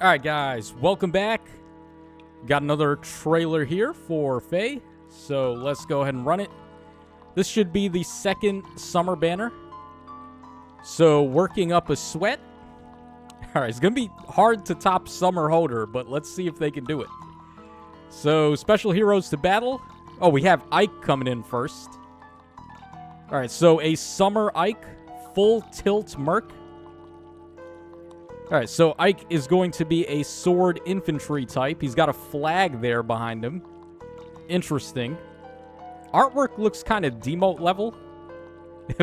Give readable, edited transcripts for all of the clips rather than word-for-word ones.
Alright guys, welcome back. Got another trailer here for Faye, so let's go ahead and run it. This should be the second summer banner. So, working up a sweat. Alright, it's going to be hard to top Summer Hoder, but let's see if they can do it. So, special heroes to battle. Oh, we have Ike coming in first. Alright, so a Summer Ike, full tilt Merc. Alright, so Ike is going to be a sword infantry type. He's got a flag there behind him. Interesting. Artwork looks kind of demote level.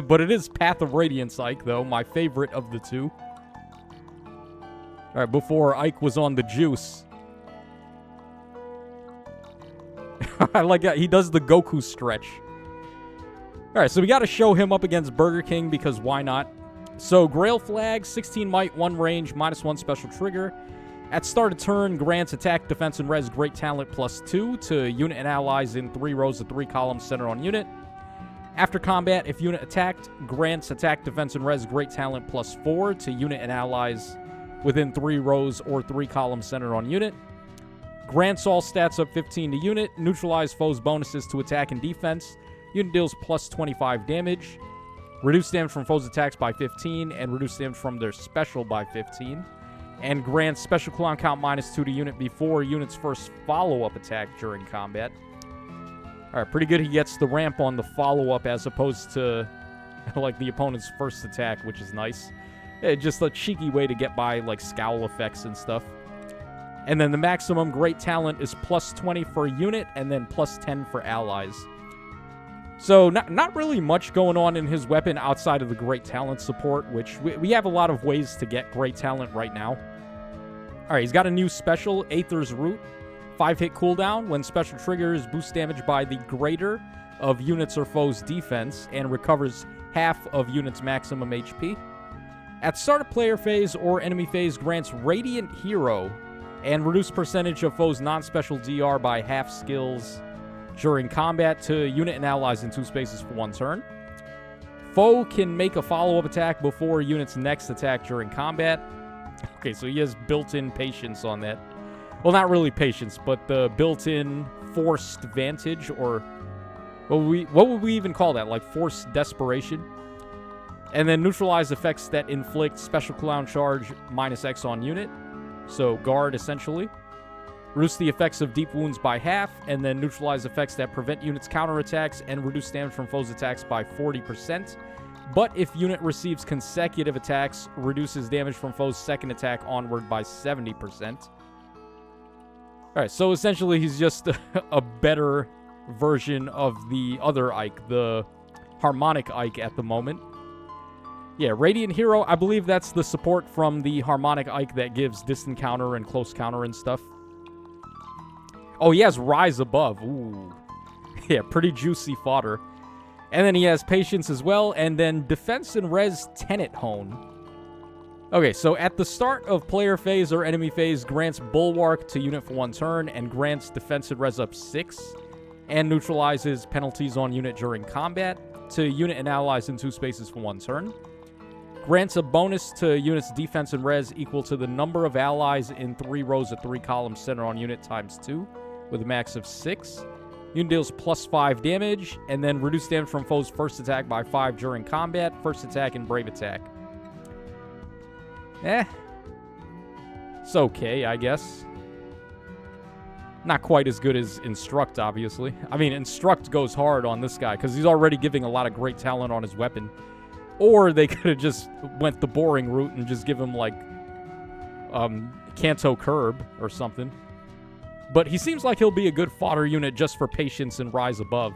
But it is Path of Radiance Ike, though. My favorite of the two. Alright, before Ike was on the juice. I like that. He does the Goku stretch. Alright, so we got to show him up against Burger King because why not? So, Grail Flag, 16 might, 1 range, -1 special trigger. At start of turn, grants attack, defense, and res great talent +2 to unit and allies in 3 rows of 3 columns centered on unit. After combat, if unit attacked, grants attack, defense, and res great talent +4 to unit and allies within 3 rows or 3 columns centered on unit. Grants all stats up 15 to unit. Neutralize foes' bonuses to attack and defense. Unit deals +25 damage. Reduce damage from foes' attacks by 15, and reduce damage from their special by 15. And grants special cooldown count -2 to unit before unit's first follow-up attack during combat. Alright, pretty good. He gets the ramp on the follow-up as opposed to, like, the opponent's first attack, which is nice. Just a cheeky way to get by, like, scowl effects and stuff. And then the maximum great talent is +20 for unit, and then +10 for allies. So, not really much going on in his weapon outside of the great talent support, which we have a lot of ways to get great talent right now. Alright, he's got a new special, Aether's Root. 5-hit cooldown. When special triggers, boost damage by the greater of units or foes' defense, and recovers half of units' maximum HP. At start of player phase or enemy phase, grants Radiant Hero, and reduce percentage of foes' non-special DR by half skills during combat to unit and allies in 2 spaces for 1 turn. Foe can make a follow-up attack before unit's next attack during combat. Okay, so he has built-in patience on that. Well, not really patience, but the built-in forced vantage, or what would we even call that? Like forced desperation? And then neutralize effects that inflict special cooldown charge -X on unit. So guard, essentially. Reduce the effects of deep wounds by half, and then neutralize effects that prevent units' counterattacks and reduce damage from foes' attacks by 40%. But if unit receives consecutive attacks, reduces damage from foes' second attack onward by 70%. Alright, so essentially he's just a better version of the other Ike, the Harmonic Ike at the moment. Yeah, Radiant Hero, I believe that's the support from the Harmonic Ike that gives distant counter and close counter and stuff. Oh, he has Rise Above. Ooh. Yeah, pretty juicy fodder. And then he has Patience as well, and then Defense and Res Tenet Hone. Okay, so at the start of player phase or enemy phase, grants Bulwark to unit for 1 turn, and grants Defense and Res up 6, and neutralizes penalties on unit during combat to unit and allies in 2 spaces for 1 turn. Grants a bonus to unit's defense and res equal to the number of allies in 3 rows of 3 columns centered on unit ×2, with a max of 6. Unit deals +5 damage, and then reduce damage from foes' first attack by 5 during combat, first attack, and brave attack. It's okay, I guess. Not quite as good as Instruct, obviously. I mean, Instruct goes hard on this guy, because he's already giving a lot of great talent on his weapon. Or they could have just went the boring route and just give him, like, Kanto Curb or something. But he seems like he'll be a good fodder unit just for Patience and Rise Above.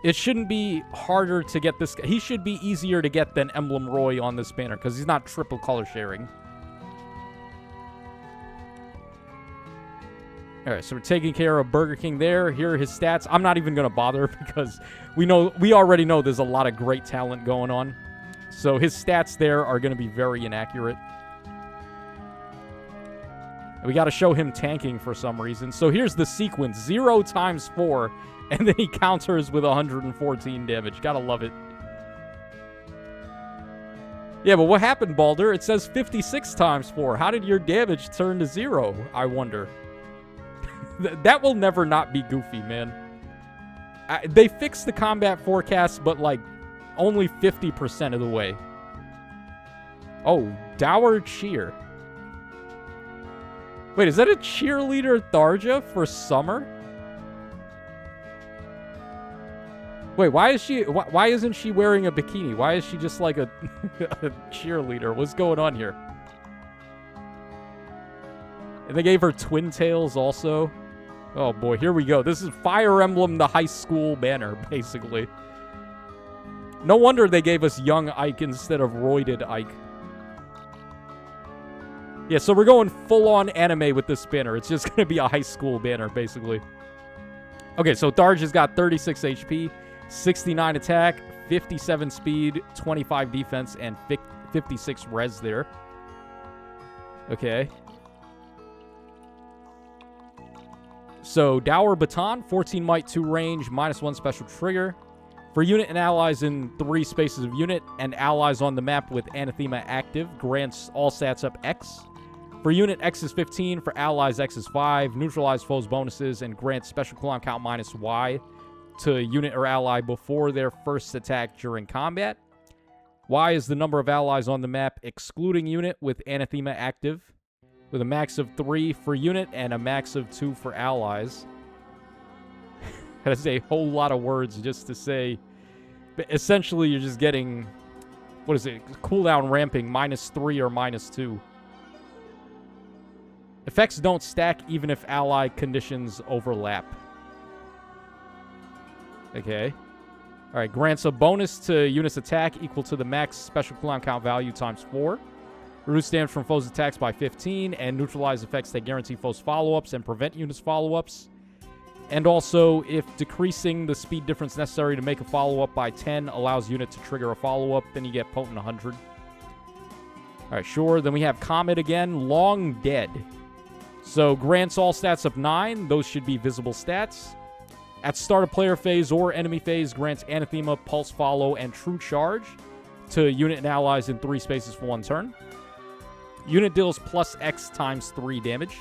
It shouldn't be harder to get this guy. He should be easier to get than Emblem Roy on this banner, because he's not triple color sharing. Alright, so we're taking care of Burger King there. Here are his stats. I'm not even going to bother because we already know there's a lot of great talent going on. So his stats there are going to be very inaccurate. We got to show him tanking for some reason. So here's the sequence. 0 × 4, and then he counters with 114 damage. Gotta love it. Yeah, but what happened, Baldur? It says 56 times 4. How did your damage turn to 0, I wonder? That will never not be goofy, man. They fixed the combat forecast, but, like, only 50% of the way. Oh, Dower Cheer. Wait, is that a cheerleader Tharja for summer? Wait, why isn't she wearing a bikini? Why is she just like a cheerleader? What's going on here? And they gave her twin tails also. Oh boy, here we go. This is Fire Emblem, the high school banner, basically. No wonder they gave us young Ike instead of roided Ike. Yeah, so we're going full-on anime with this banner. It's just going to be a high school banner, basically. Okay, so Tharja's got 36 HP, 69 attack, 57 speed, 25 defense, and 56 res there. Okay. So, Dower Baton, 14 might, 2 range, -1 special trigger. For unit and allies in 3 spaces of unit, and allies on the map with Anathema active, grants all stats up X. For unit, X is 15. For allies, X is 5. Neutralize foes' bonuses, and grants special cooldown count -Y to unit or ally before their first attack during combat. Y is the number of allies on the map, excluding unit with Anathema active, with a max of 3 for unit and a max of 2 for allies. That is a whole lot of words just to say. But essentially, you're just getting, what is it, cooldown ramping, -3 or -2. Effects don't stack even if ally conditions overlap. Okay. Alright, grants a bonus to unit's attack equal to the max special cooldown count value times 4. Reduce damage from foes' attacks by 15, and neutralize effects that guarantee foes' follow-ups and prevent units' follow-ups. And also, if decreasing the speed difference necessary to make a follow-up by 10 allows unit to trigger a follow-up, then you get Potent 100. Alright, sure. Then we have Comet again. Long Dead. So, grants all stats up 9. Those should be visible stats. At start of player phase or enemy phase, grants Anathema, Pulse Follow, and True Charge to unit and allies in 3 spaces for 1 turn. Unit deals plus X times 3 damage,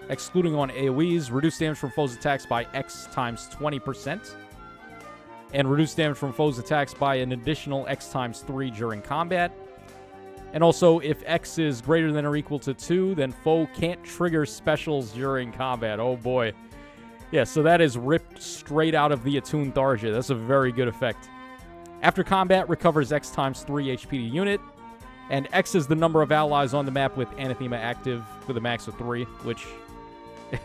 excluding on AoEs. Reduce damage from foes' attacks by X times 20%. And reduce damage from foes' attacks by an additional X times 3 during combat. And also, if X is greater than or equal to 2, then foe can't trigger specials during combat. Oh boy. Yeah, so that is ripped straight out of the Attuned Tharja. That's a very good effect. After combat, recovers X times 3 HP to unit. And X is the number of allies on the map with Anathema active with a max of 3, which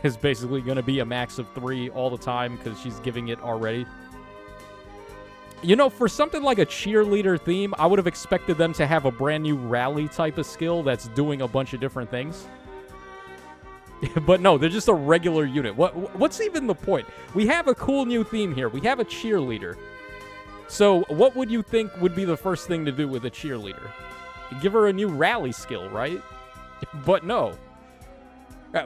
is basically going to be a max of 3 all the time because she's giving it already. You know, for something like a cheerleader theme, I would have expected them to have a brand new rally type of skill that's doing a bunch of different things. But no, they're just a regular unit. What's even the point? We have a cool new theme here. We have a cheerleader. So what would you think would be the first thing to do with a cheerleader? Give her a new rally skill, right? But no.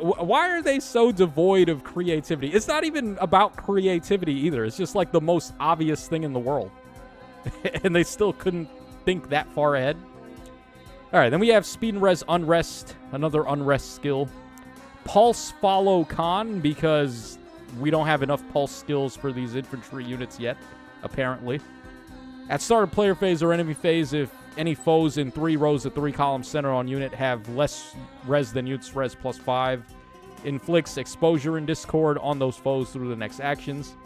Why are they so devoid of creativity? It's not even about creativity either. It's just like the most obvious thing in the world. And they still couldn't think that far ahead. Alright, then we have Speed and Res Unrest. Another Unrest skill. Pulse Follow Con, because we don't have enough pulse skills for these infantry units yet, apparently. At start of player phase or enemy phase, if any foes in 3 rows of 3 columns center on unit have less res than unit's res plus 5, inflicts exposure and discord on those foes through the next actions.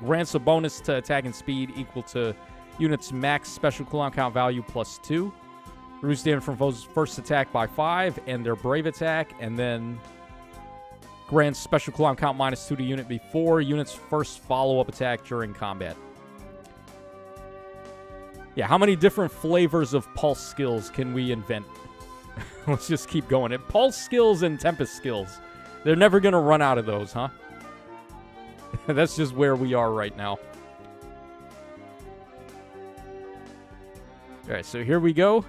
Grants a bonus to attack and speed equal to unit's max special cooldown count value plus 2. Reduce damage from foes' first attack by 5 and their brave attack, and then grants special cooldown count -2 to unit before unit's first follow-up attack during combat. Yeah, how many different flavors of pulse skills can we invent? Let's just keep going. Pulse skills and Tempest skills. They're never going to run out of those, huh? That's just where we are right now. Alright, so here we go.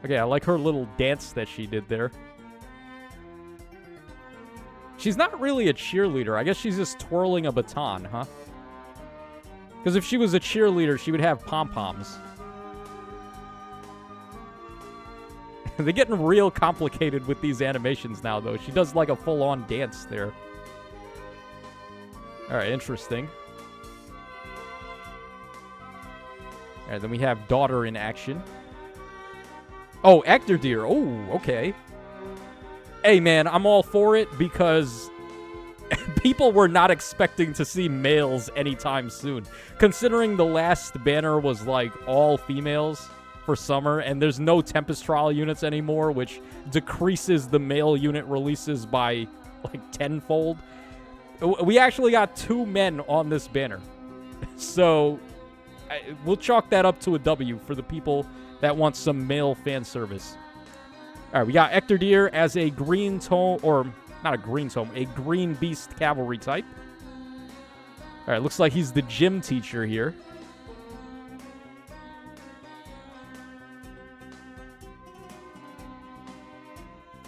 Okay, I like her little dance that she did there. She's not really a cheerleader. I guess she's just twirling a baton, huh? Because if she was a cheerleader, she would have pom-poms. They're getting real complicated with these animations now, though. She does like a full-on dance there. Alright, interesting. Alright, then we have Daughter in action. Oh, Ectordeer. Oh, okay. Hey, man, I'm all for it because people were not expecting to see males anytime soon. Considering the last banner was, like, all females for summer, and there's no Tempest Trial units anymore, which decreases the male unit releases by, like, tenfold. We actually got 2 men on this banner. So, we'll chalk that up to a W for the people that want some male fan service. All right, we got Ectordeer as a green tome, or not a green tome, a green beast cavalry type. All right, looks like he's the gym teacher here.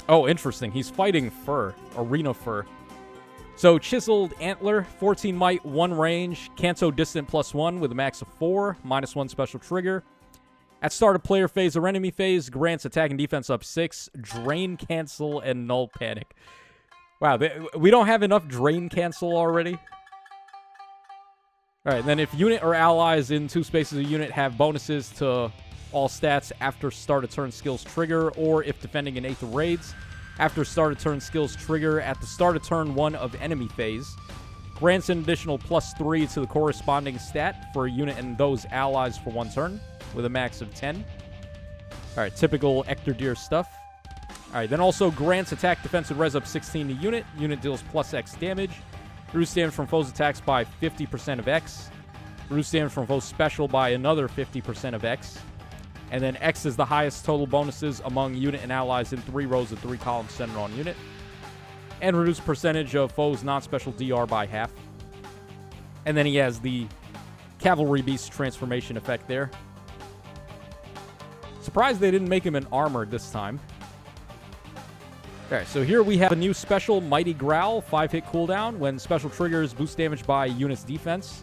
Oh, interesting. He's fighting fur, arena fur. So, Chiseled Antler, 14 might, 1 range, Canto Distant +1 with a max of 4, -1 special trigger. At start of player phase or enemy phase, grants attack and defense up 6, Drain Cancel, and Null Panic. Wow, we don't have enough Drain Cancel already? Alright, then if unit or allies in 2 spaces of unit have bonuses to all stats after start of turn skills trigger, or if defending an 8th raids, after start of turn skills trigger at the start of turn 1 of enemy phase, grants an additional +3 to the corresponding stat for a unit and those allies for 1 turn, with a max of 10. Alright, typical Ectordeer stuff. Alright, then also grants attack, defense, and res up 16 to unit. Unit deals +X damage. Reduce damage from foes' attacks by 50% of X. Reduce damage from foes' special by another 50% of X. And then X is the highest total bonuses among unit and allies in 3 rows of 3 columns centered on unit. And reduce percentage of foes' non-special DR by half. And then he has the Cavalry Beast transformation effect there. Surprised they didn't make him an armored this time. Alright, so here we have a new special, Mighty Growl, 5-hit cooldown. When special triggers, boost damage by unit's defense.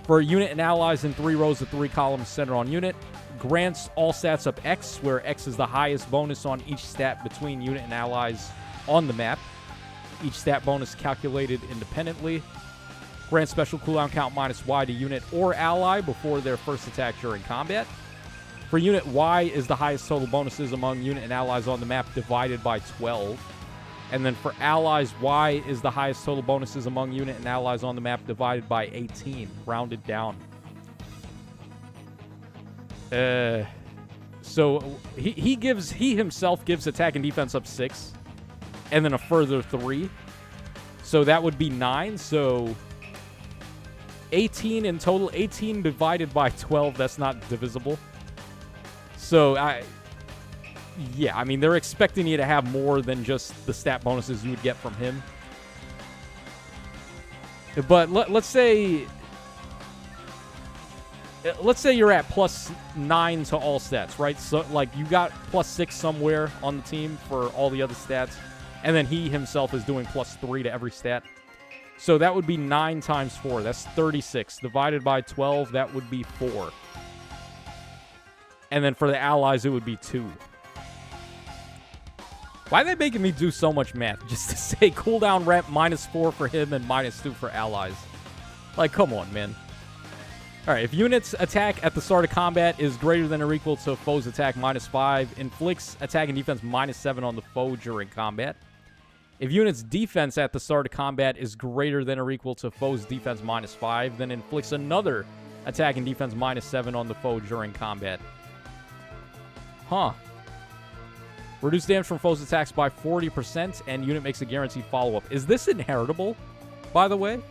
For unit and allies in 3 rows of 3 columns centered on unit. Grants all stats up X, where X is the highest bonus on each stat between unit and allies on the map. Each stat bonus calculated independently. Grants special cooldown count -Y to unit or ally before their first attack during combat. For unit, Y is the highest total bonuses among unit and allies on the map divided by 12. And then for allies, Y is the highest total bonuses among unit and allies on the map divided by 18, rounded down. So he himself gives attack and defense up 6, and then a further 3. So that would be 9. So 18 in total. 18 divided by 12. That's not divisible. So yeah, I mean they're expecting you to have more than just the stat bonuses you would get from him. But let's say you're at +9 to all stats, right? So, like, you got +6 somewhere on the team for all the other stats, and then he himself is doing +3 to every stat. So that would be 9 times 4. That's 36. Divided by 12, that would be 4. And then for the allies, it would be 2. Why are they making me do so much math just to say cooldown ramp -4 for him and -2 for allies? Like, come on, man. Alright, if units attack at the start of combat is greater than or equal to foe's attack -5, inflicts attack and defense -7 on the foe during combat. If unit's defense at the start of combat is greater than or equal to foe's defense -5, then inflicts another attack and defense -7 on the foe during combat. Huh. Reduce damage from foe's attacks by 40%, and unit makes a guaranteed follow-up. Is this inheritable, by the way?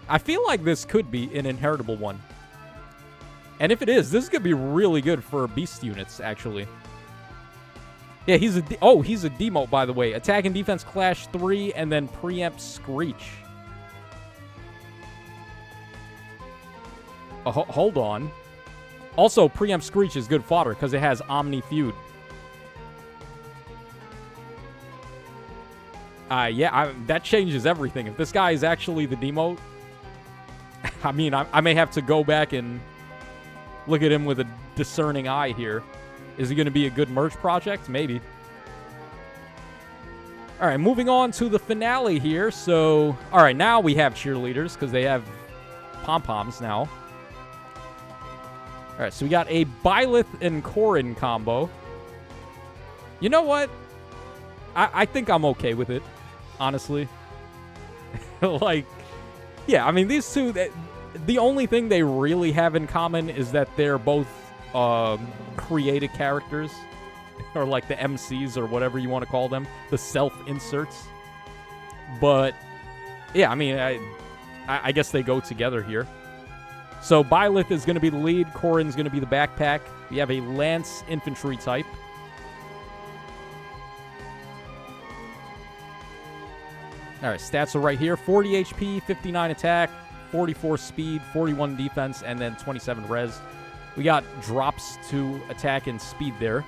I feel like this could be an inheritable one. And if it is, this could be really good for beast units, actually. Yeah, he's a demote, by the way. Attack and defense clash 3, and then preempt Screech. Hold on. Also, preempt Screech is good fodder, because it has Omni Feud. Yeah, that changes everything. If this guy is actually the demote, I mean, I may have to go back and look at him with a discerning eye here. Is it going to be a good merge project? Maybe. All right, moving on to the finale here. So, all right, now we have cheerleaders because they have pom-poms now. All right, so we got a Byleth and Corrin combo. You know what? I think I'm okay with it, honestly. Like, yeah, I mean, these two, the only thing they really have in common is that they're both created characters, or like the MCs or whatever you want to call them, the self-inserts. But, yeah, I mean, I guess they go together here. So Byleth is going to be the lead, Corrin's going to be the backpack. We have a Lance infantry type. All right, stats are right here. 40 HP, 59 attack, 44 speed, 41 defense, and then 27 res. We got drops to attack and speed there.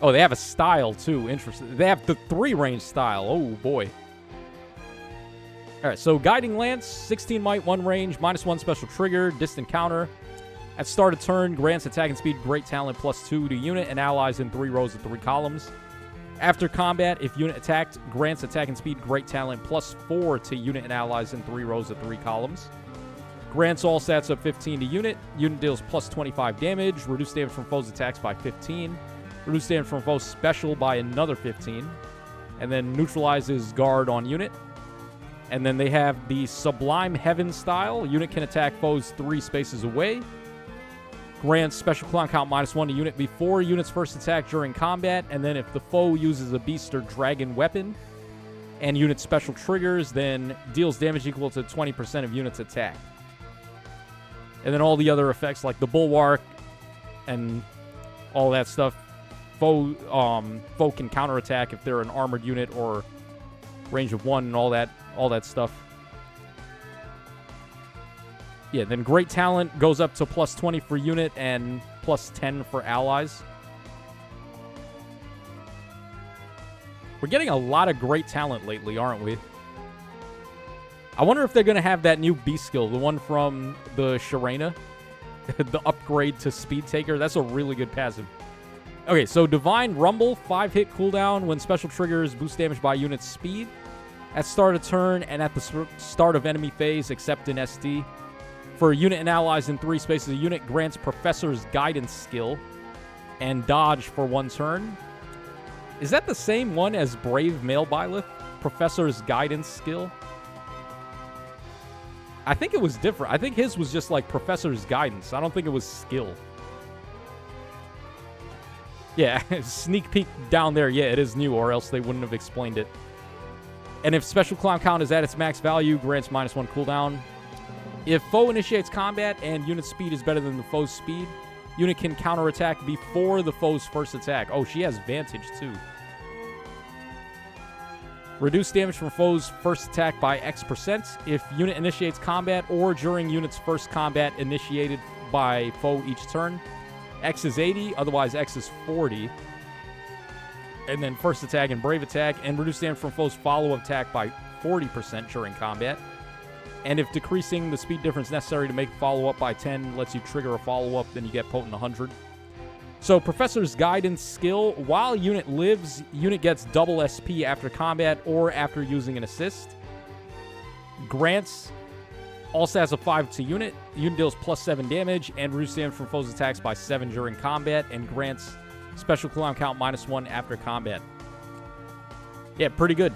Oh, they have a style, too. Interesting. They have the 3-range style. Oh, boy. All right, so Guiding Lance, 16 might, 1 range, -1 special trigger, distant counter. At start of turn, grants attack and speed, great talent, +2 to unit and allies in 3 rows of 3 columns. After combat, if unit attacked, grants attack and speed, great talent, +4 to unit and allies in 3 rows of 3 columns. Grants all stats of 15 to unit. Unit deals +25 damage. Reduce damage from foes' attacks by 15. Reduce damage from foes' special by another 15. And then neutralizes guard on unit. And then they have the Sublime Heaven style. Unit can attack foes 3 spaces away. Grants special clown count -1 to unit before unit's first attack during combat. And then if the foe uses a beast or dragon weapon and unit special triggers, then deals damage equal to 20% of unit's attack. And then all the other effects like the Bulwark and all that stuff. Foe can counterattack if they're an armored unit or range of 1 and all that stuff. Yeah, then great talent goes up to +20 for unit and +10 for allies. We're getting a lot of great talent lately, aren't we? I wonder if they're going to have that new beast skill, the one from the Sharena, the upgrade to Speed Taker. That's a really good passive. Okay, so Divine Rumble, 5-hit cooldown. When special triggers, boost damage by unit speed. At start of turn and at the start of enemy phase, except in SD. For unit and allies in 3 spaces, a unit grants Professor's Guidance skill and dodge for 1 turn. Is that the same one as Brave Male Byleth? Professor's Guidance skill? I think it was different. I think his was just like Professor's Guidance. I don't think it was skill. Yeah, sneak peek down there. Yeah, it is new, or else they wouldn't have explained it. And if special clown count is at its max value, grants -1 cooldown. If foe initiates combat and unit speed is better than the foe's speed, unit can counterattack before the foe's first attack. Oh, she has Vantage, too. Reduce damage from foe's first attack by X%. If unit initiates combat or during unit's first combat initiated by foe each turn. X is 80, otherwise X is 40. And then first attack and brave attack. And reduce damage from foe's follow-up attack by 40% during combat. And if decreasing the speed difference necessary to make follow-up by 10 lets you trigger a follow-up, then you get Potent 100. So Professor's Guidance skill, while unit lives, unit gets double SP after combat or after using an assist. Grants all stats of 5 to unit. Unit deals +7 damage and reduces damage from foes' attacks by 7 during combat, and grants special cooldown count -1 after combat. Yeah, pretty good.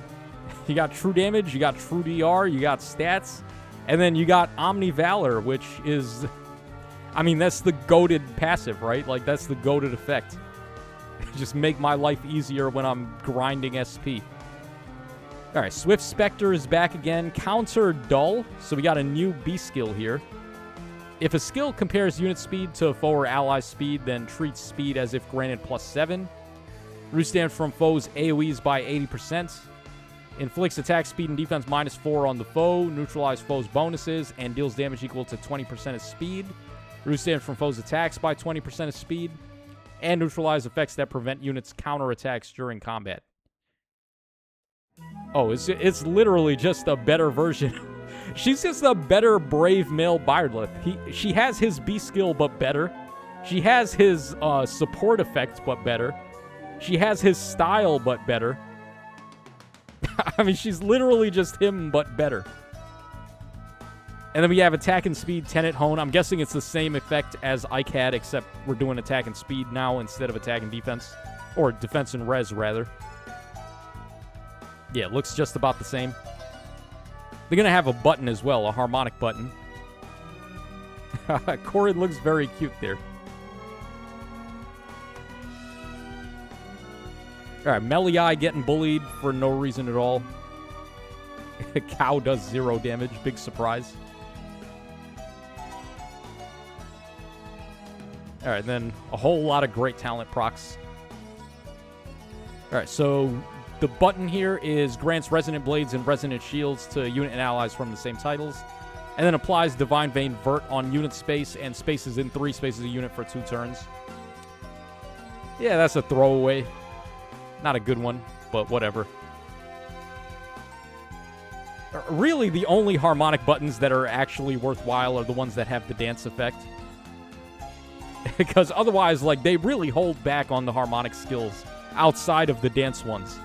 You got true damage, you got true DR, you got stats, and then you got Omni Valor, which is... I mean, that's the goated passive, right? Like, that's the goated effect. Just make my life easier when I'm grinding SP. All right, Swift Spectre is back again. Counter Dull. So we got a new B skill here. If a skill compares unit speed to foe or ally speed, then treats speed as if granted +7. Reduce damage from foes' AoEs by 80%. Inflicts attack speed and defense -4 on the foe. Neutralize foes' bonuses and deals damage equal to 20% of speed. Reduce damage from foes' attacks by 20% of speed. And neutralize effects that prevent units' counterattacks during combat. Oh, it's literally just a better version. She's just a better Brave Male Byleth. She has his B skill, but better. She has his support effect, but better. She has his style, but better. I mean, she's literally just him, but better. And then we have attack and speed, Tenet Hone. I'm guessing it's the same effect as ICAD, except we're doing attack and speed now instead of attack and defense. Or defense and res, rather. Yeah, it looks just about the same. They're going to have a button as well, a harmonic button. Corrin looks very cute there. Alright, Meliai getting bullied for no reason at all. Cow does 0 damage. Big surprise. Alright, then a whole lot of great talent procs. Alright, so the button here is grants Resonant Blades and Resonant Shields to unit and allies from the same titles. And then applies Divine Vein Vert on unit space and spaces in 3 spaces a unit for 2 turns. Yeah, that's a throwaway. Not a good one, but whatever. Really, the only harmonic buttons that are actually worthwhile are the ones that have the dance effect. Because otherwise, like, they really hold back on the harmonic skills outside of the dance ones.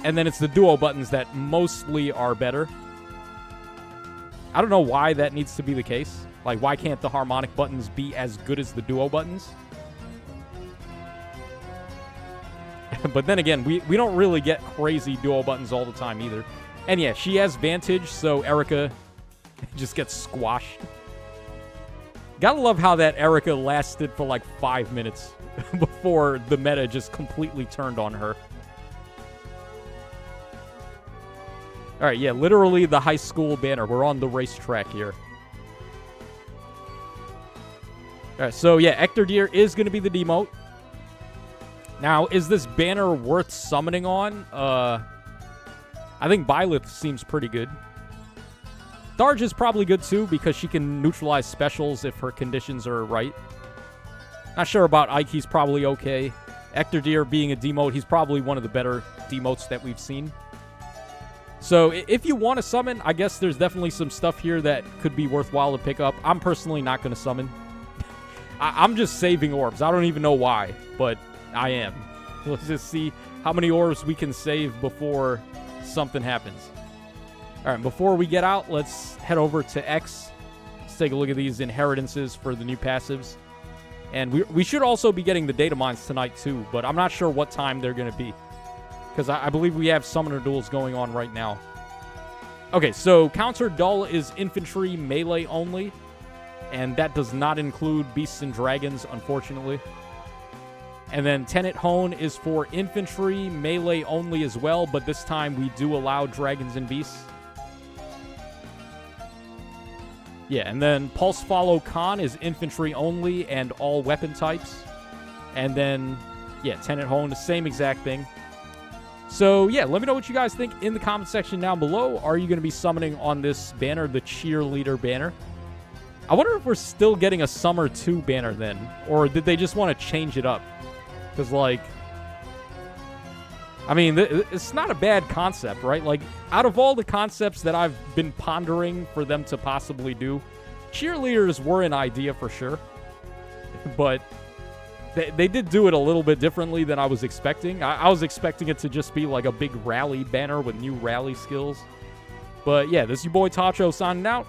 And then it's the duo buttons that mostly are better. I don't know why that needs to be the case. Like, why can't the harmonic buttons be as good as the duo buttons? But then again, we don't really get crazy duo buttons all the time either. And yeah, she has Vantage, so Erica just gets squashed. Gotta love how that Erica lasted for like 5 minutes before the meta just completely turned on her. Alright, yeah, literally the high school banner. We're on the racetrack here. Alright, so yeah, Ector Deer is going to be the demote. Now, is this banner worth summoning on? I think Byleth seems pretty good. Tharj is probably good too because she can neutralize specials if her conditions are right. Not sure about Ike, he's probably okay. Ector Deer being a demote, he's probably one of the better demotes that we've seen. So if you want to summon, I guess there's definitely some stuff here that could be worthwhile to pick up. I'm personally not going to summon. I'm just saving orbs. I don't even know why, but I am. Let's just see how many orbs we can save before something happens. All right, before we get out, let's head over to X. Let's take a look at these inheritances for the new passives. And we should also be getting the data mines tonight too, but I'm not sure what time they're going to be. Because I believe we have summoner duels going on right now. Okay, so Counter Dull is infantry melee only. And that does not include beasts and dragons, unfortunately. And then Tenet Hone is for infantry melee only as well, but this time we do allow dragons and beasts. Yeah, and then Pulse Follow Khan is infantry only and all weapon types. And then, yeah, Tenet Hone, the same exact thing. So, yeah, let me know what you guys think in the comment section down below. Are you going to be summoning on this banner, the Cheerleader banner? I wonder if we're still getting a Summer 2 banner then, or did they just want to change it up? Because, like, I mean, it's not a bad concept, right? Like, out of all the concepts that I've been pondering for them to possibly do, Cheerleaders were an idea for sure. But they did do it a little bit differently than I was expecting. I was expecting it to just be like a big rally banner with new rally skills. But yeah, this is your boy Tacho signing out.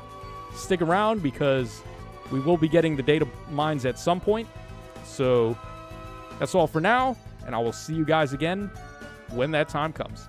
Stick around because we will be getting the data mines at some point. So that's all for now, and I will see you guys again when that time comes.